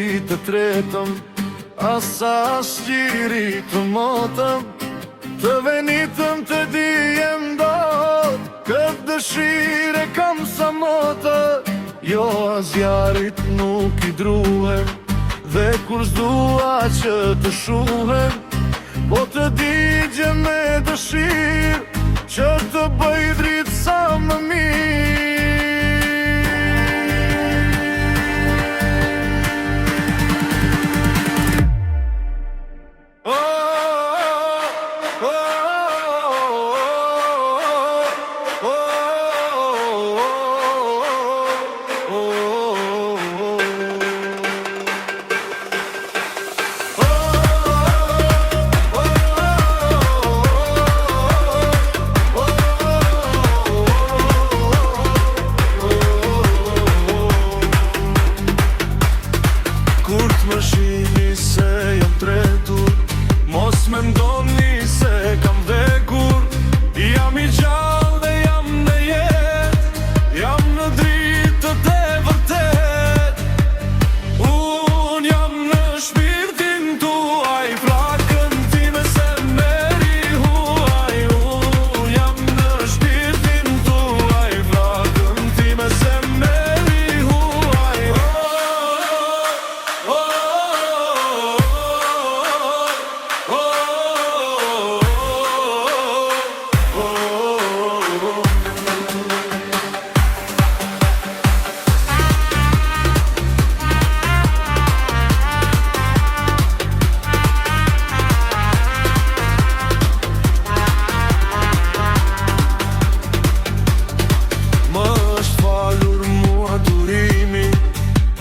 dritë të tretëm, as gjiri të motëm, të venitëm të dijem dot, këtë dëshire kam sa motë. Jo as jarit nuk i druhem, dhe kur s'dua që të shuhem, po të digje me dëshirë, që të bëj dritë sa më mirë. Kur t'më shihni se jam tretur, mos me ndoni se kam vdekur. Jam i gjallë dhe jam në jetë, jam në dritët e vërtet. Unë jam në shpirtin tuaj, flakën time se meri huaj. Unë jam në shpirtin tuaj, flakën time se meri huaj.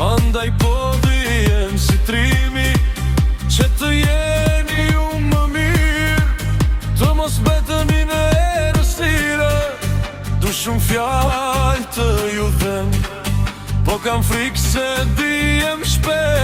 Andaj po të jem si trimi, që të jeni ju më mirë, të mos beteni në erësire. Du shumë fjallë të ju them, po kam frikë se dijem shpejt.